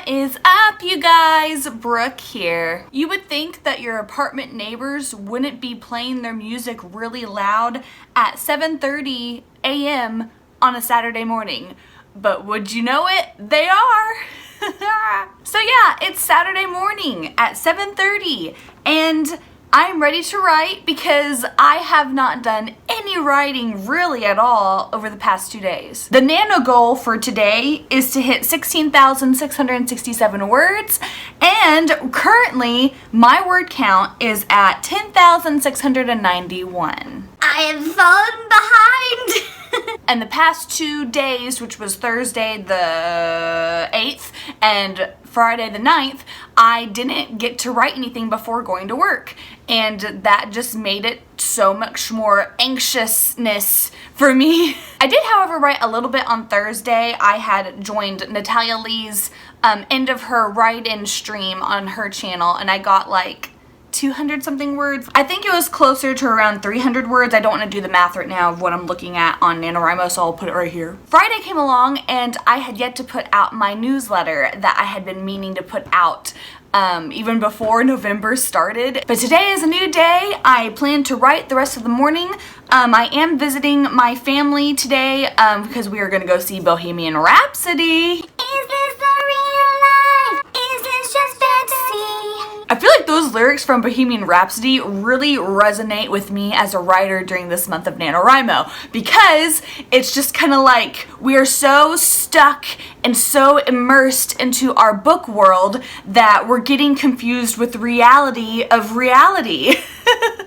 What is up, you guys? Brooke here. You would think that your apartment neighbors wouldn't be playing their music really loud at 7:30 a.m. on a Saturday morning, but would you know it? They are. So yeah, it's Saturday morning at 7:30 and I'm ready to write because I have not done any writing really at all over the past 2 days. The nano goal for today is to hit 16,667 words, and currently my word count is at 10,691. I have fallen behind. And the past 2 days, which was Thursday the 8th and Friday the 9th, I didn't get to write anything before going to work. And that just made it so much more anxiousness for me. I did, however, write a little bit on Thursday. I had joined Natalia Lee's end of her write-in stream on her channel, and I got like 200 something words. I think it was closer to around 300 words. I don't want to do the math right now of what I'm looking at on NaNoWriMo, so I'll put it right here. Friday came along and I had yet to put out my newsletter that I had been meaning to put out even before November started. But today is a new day. I plan to write the rest of the morning. I am visiting my family today because we are going to go see Bohemian Rhapsody. Is this the real life? Is this just fantasy? I feel like those lyrics from Bohemian Rhapsody really resonate with me as a writer during this month of NaNoWriMo, because it's just kind of like we are so stuck and so immersed into our book world that we're getting confused with reality of reality.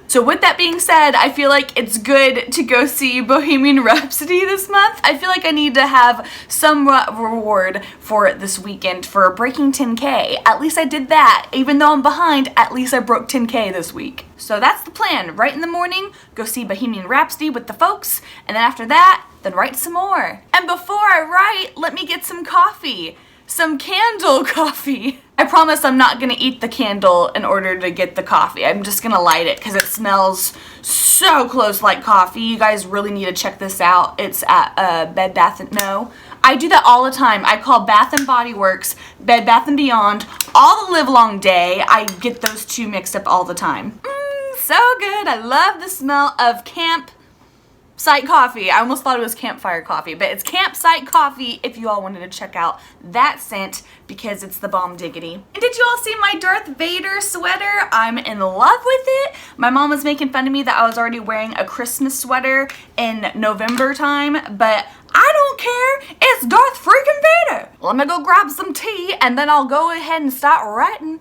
So with that being said, I feel like it's good to go see Bohemian Rhapsody this month. I feel like I need to have some reward for this weekend for breaking 10K. At least I did that. Even though I'm behind, at least I broke 10K this week. So that's the plan. Right in the morning, go see Bohemian Rhapsody with the folks, and then after that, then write some more. And before I write, let me get some coffee. Some candle coffee. I promise I'm not gonna eat the candle in order to get the coffee. I'm just gonna light it because it smells so close like coffee. You guys really need to check this out. It's at Bed Bath & No. I do that all the time. I call Bath & Body Works Bed Bath & Beyond all the live long day. I get those two mixed up all the time. So good. I love the smell of campsite coffee. I almost thought it was campfire coffee, but it's campsite coffee if you all wanted to check out that scent because it's the bomb diggity. And did you all see my Darth Vader sweater? I'm in love with it. My mom was making fun of me that I was already wearing a Christmas sweater in November time, but I don't care. It's Darth freaking Vader. Let me go grab some tea and then I'll go ahead and start writing.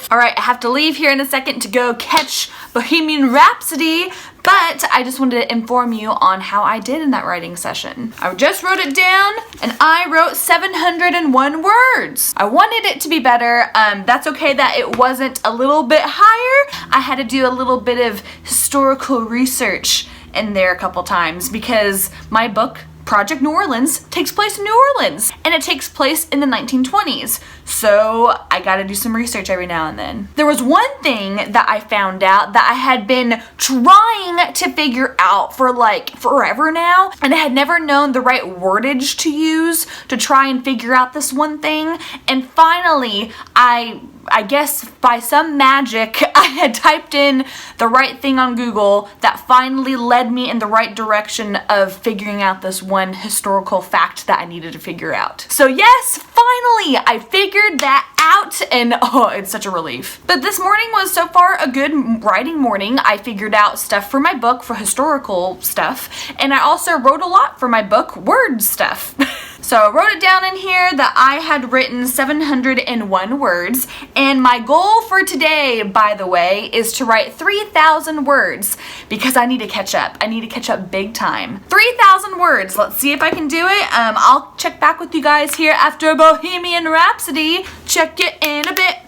Alright, I have to leave here in a second to go catch Bohemian Rhapsody, but I just wanted to inform you on how I did in that writing session. I just wrote it down, and I wrote 701 words. I wanted it to be better. That's okay that it wasn't a little bit higher. I had to do a little bit of historical research in there a couple times because my book, Project New Orleans, takes place in New Orleans, and it takes place in the 1920s. So I gotta do some research every now and then. There was one thing that I found out that I had been trying to figure out for like forever now, and I had never known the right wordage to use to try and figure out this one thing. And finally, I guess by some magic, I had typed in the right thing on Google that finally led me in the right direction of figuring out this one historical fact that I needed to figure out. So yes, finally, I figured that out, and oh, it's such a relief. But this morning was so far a good writing morning. I figured out stuff for my book, for historical stuff, and I also wrote a lot for my book, word stuff. So I wrote it down in here that I had written 701 words, and my goal for today, by the way, is to write 3,000 words because I need to catch up. I need to catch up big time. 3,000 words. Let's see if I can do it. I'll check back with you guys here after Bohemian Rhapsody. Check it in a bit.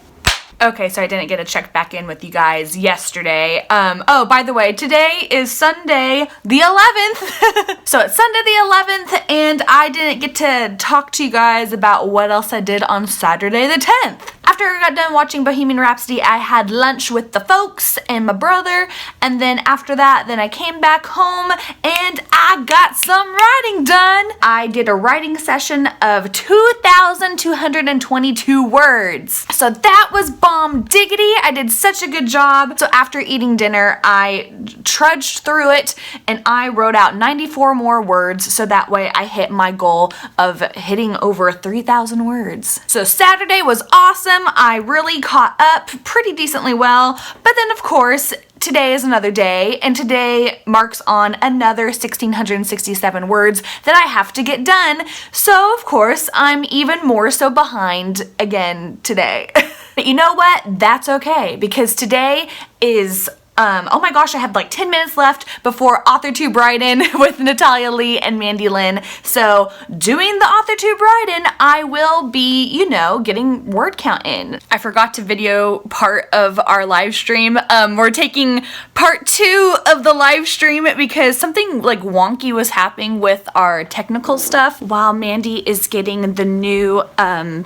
Okay, so I didn't get to check back in with you guys yesterday. Oh, by the way, today is Sunday the 11th. So it's Sunday the 11th, and I didn't get to talk to you guys about what else I did on Saturday the 10th. After I got done watching Bohemian Rhapsody, I had lunch with the folks and my brother, and then after that, then I came back home and I got some writing done. I did a writing session of 2,222 words. So that was bomb diggity. I did such a good job. So after eating dinner, I trudged through it and I wrote out 94 more words, so that way I hit my goal of hitting over 3,000 words. So Saturday was awesome. I really caught up pretty decently well, but then of course, today is another day, and today marks on another 1,667 words that I have to get done. So of course, I'm even more so behind again today. But you know what? That's okay, because today is oh my gosh, I have like 10 minutes left before AuthorTube write-in with Natalia Lee and Mandy Lynn. So doing the AuthorTube write-in, I will be, you know, getting word count in. I forgot to video part of our live stream. We're taking part 2 of the live stream because something like wonky was happening with our technical stuff. While Mandy is getting the new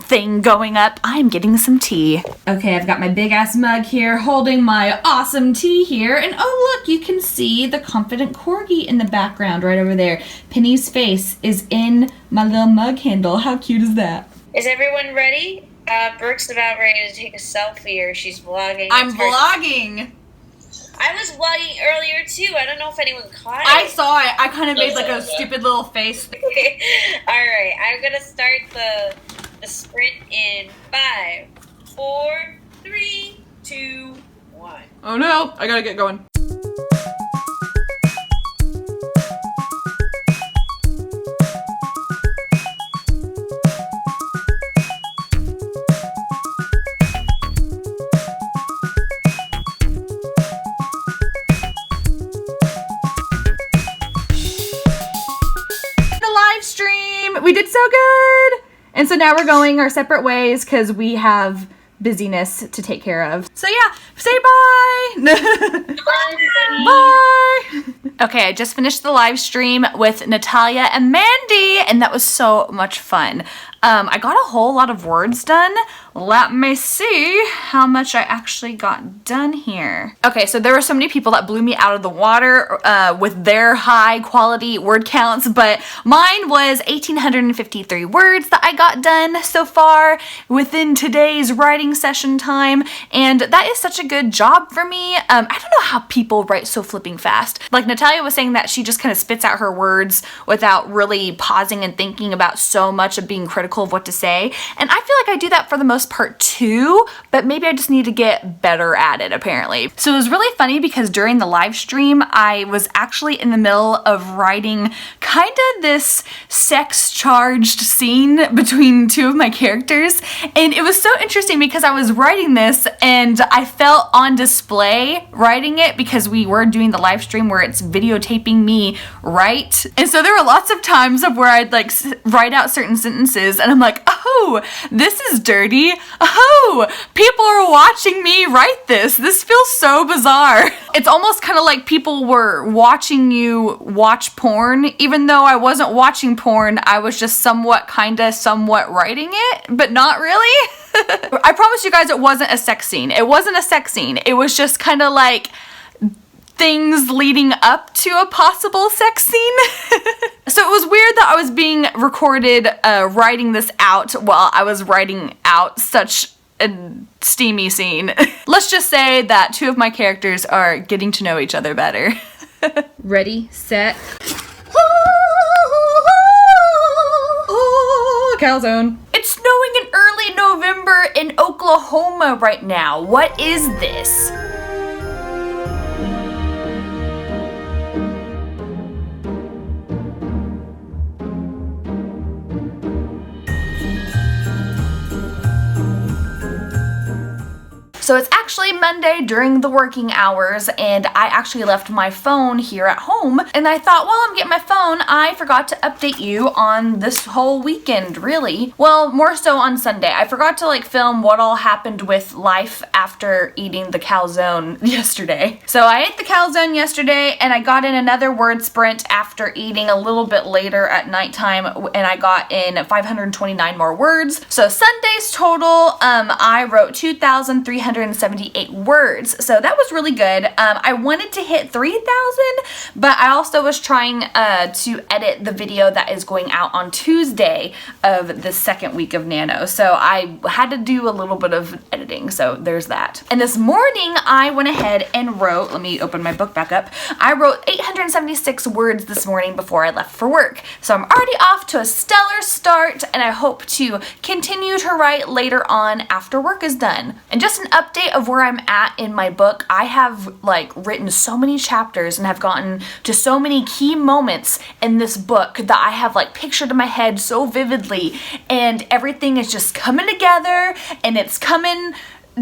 thing going up, I'm getting some tea. Okay, I've got my big ass mug here holding my awesome tea here, and oh look, you can see the confident corgi in the background right over there. Penny's face is in my little mug handle. How cute is that? Is everyone ready? Brooke's about ready to take a selfie, or she's vlogging. I'm vlogging. I was vlogging earlier too. I don't know if anyone caught it. I saw it. I kind of made like a stupid little face. Alright, I'm gonna start the sprint in 5, 4, 3, 2, 1. Oh no, I gotta get going. The live stream, we did so good. And so now we're going our separate ways because we have busyness to take care of. So yeah, say bye. Bye. Okay, I just finished the live stream with Natalia and Mandy, and that was so much fun. I got a whole lot of words done. Let me see how much I actually got done here. Okay, so there were so many people that blew me out of the water with their high quality word counts, but mine was 1,853 words that I got done so far within today's writing session time, and that is such a good job for me. I don't know how people write so flipping fast. Like Natalia was saying that she just kind of spits out her words without really pausing and thinking about so much of being critical of what to say, and I feel like I do that for the most part too, but maybe I just need to get better at it apparently. So it was really funny because during the live stream I was actually in the middle of writing kind of this sex-charged scene between two of my characters, and it was so interesting because I was writing this and I felt on display writing it because we were doing the live stream where it's videotaping me write, and so there were lots of times of where I'd like write out certain sentences and I'm like, oh, this is dirty. Oh, people are watching me write this. This feels so bizarre. It's almost kind of like people were watching you watch porn. Even though I wasn't watching porn, I was just somewhat writing it, but not really. I promise you guys it wasn't a sex scene. It wasn't a sex scene. It was just kind of like things leading up to a possible sex scene. So it was weird that I was being recorded writing this out while I was writing out such a steamy scene. Let's just say that two of my characters are getting to know each other better. Ready, set. Calzone. It's snowing in early November in Oklahoma right now. What is this? So So it's actually Monday during the working hours, and I actually left my phone here at home, and I thought, while I'm getting my phone, I forgot to update you on this whole weekend, really. Well, more so on Sunday. I forgot to film what all happened with life after eating the calzone yesterday. So I ate the calzone yesterday, and I got in another word sprint after eating a little bit later at nighttime, and I got in 529 more words. So Sunday's total, I wrote 2,378 words. So that was really good. I wanted to hit 3,000, but I also was trying to edit the video that is going out on Tuesday of the second week of Nano. So I had to do a little bit of editing, so there's that. And this morning I went ahead and wrote, let me open my book back up, I wrote 876 words this morning before I left for work. So I'm already off to a stellar start, and I hope to continue to write later on after work is done. And just an update of where I'm at in my book, I have written so many chapters and have gotten to so many key moments in this book that I have pictured in my head so vividly, and everything is just coming together, and it's coming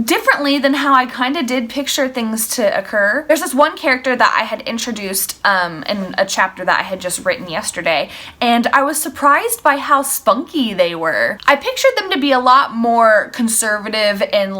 differently than how I kind of did picture things to occur. There's this one character that I had introduced in a chapter that I had just written yesterday, and I was surprised by how spunky they were. I pictured them to be a lot more conservative and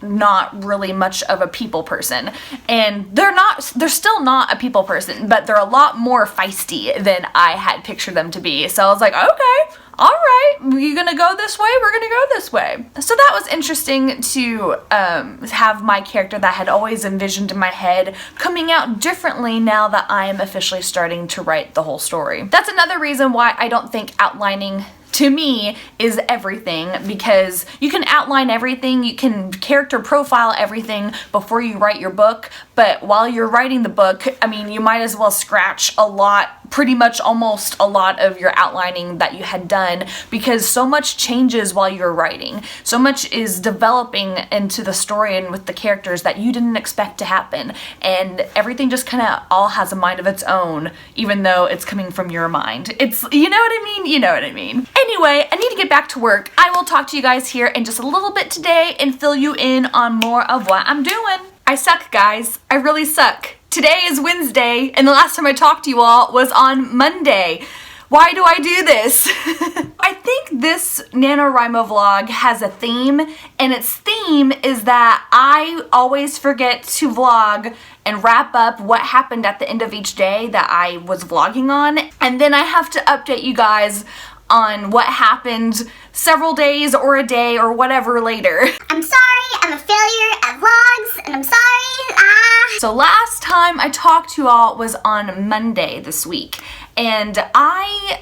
not really much of a people person, and they're still not a people person, but they're a lot more feisty than I had pictured them to be. So I was like, okay, all right, you're gonna go this way, we're gonna go this way. So that was interesting to have my character that I had always envisioned in my head coming out differently now that I am officially starting to write the whole story. That's another reason why I don't think outlining to me is everything, because you can outline everything, you can character profile everything before you write your book, but while you're writing the book, I mean, you might as well scratch pretty much almost a lot of your outlining that you had done, because so much changes while you're writing. So much is developing into the story and with the characters that you didn't expect to happen, and everything just kind of all has a mind of its own, even though it's coming from your mind. It's, you know what I mean? You know what I mean. Anyway, I need to get back to work. I will talk to you guys here in just a little bit today and fill you in on more of what I'm doing. I suck, guys. I really suck. Today is Wednesday, and the last time I talked to you all was on Monday. Why do I do this? I think this NaNoWriMo vlog has a theme, and its theme is that I always forget to vlog and wrap up what happened at the end of each day that I was vlogging on, and then I have to update you guys on what happened several days or a day or whatever later. I'm sorry, I'm a failure at vlogs, and I'm sorry. So last time I talked to you all was on Monday this week, and I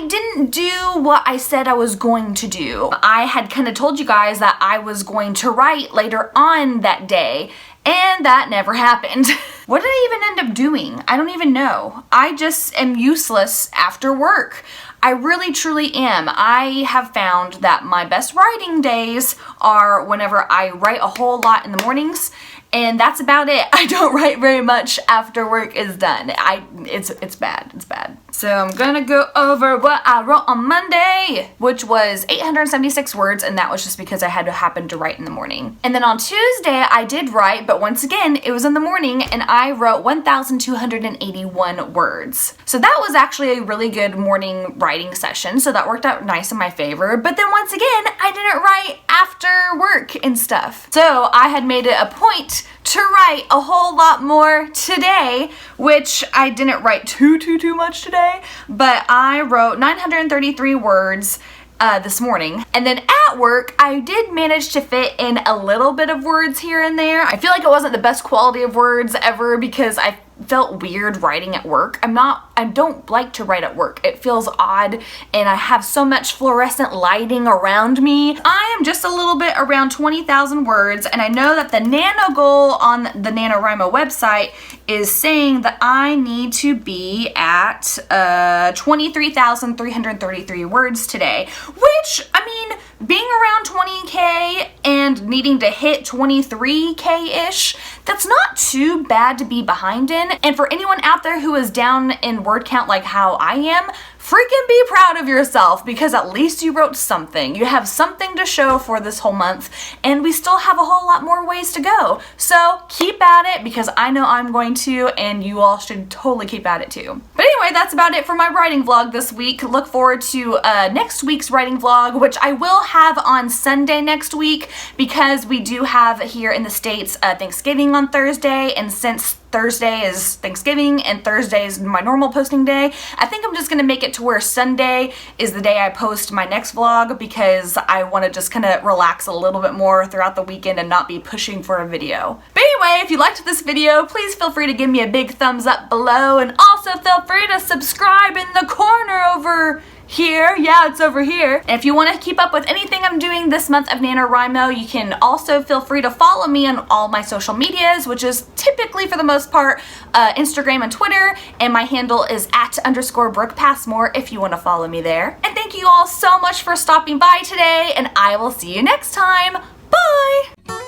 didn't do what I said I was going to do. I had kind of told you guys that I was going to write later on that day, and that never happened. What did I even end up doing? I don't even know. I just am useless after work. I really truly am. I have found that my best writing days are whenever I write a whole lot in the mornings, and that's about it. I don't write very much after work is done. It's bad. It's bad. So I'm gonna go over what I wrote on Monday, which was 876 words, and that was just because I had to happen to write in the morning. And then on Tuesday, I did write, but once again, it was in the morning, and I wrote 1,281 words. So that was actually a really good morning writing session, so that worked out nice in my favor. But then once again, I didn't write after work and stuff. So I had made it a point to write a whole lot more today, which I didn't write too much today, but I wrote 933 words this morning. And then at work, I did manage to fit in a little bit of words here and there. I feel like it wasn't the best quality of words ever because I felt weird writing at work. I don't like to write at work. It feels odd, and I have so much fluorescent lighting around me. I am just a little bit around 20,000 words, and I know that the nano goal on the NaNoWriMo website is saying that I need to be at 23,333 words today, which, I mean, being around 20K and needing to hit 23K-ish, that's not too bad to be behind in. And for anyone out there who is down in word count like how I am, freaking be proud of yourself, because at least you wrote something. You have something to show for this whole month, and we still have a whole lot more ways to go. So keep at it, because I know I'm going to, and you all should totally keep at it too. But anyway, that's about it for my writing vlog this week. Look forward to next week's writing vlog, which I will have on Sunday next week, because we do have here in the States Thanksgiving on Thursday, and since Thursday is Thanksgiving and Thursday is my normal posting day, I think I'm just gonna make it to where Sunday is the day I post my next vlog, because I want to just kind of relax a little bit more throughout the weekend and not be pushing for a video. But anyway, if you liked this video, please feel free to give me a big thumbs up below, and also feel free to subscribe in the corner over here. Yeah, it's over here. And if you want to keep up with anything I'm doing this month of NaNoWriMo, you can also feel free to follow me on all my social medias, which is typically, for the most part, Instagram and Twitter, and my handle is @_BrookePassmore if you want to follow me there. And thank you all so much for stopping by today, and I will see you next time. Bye!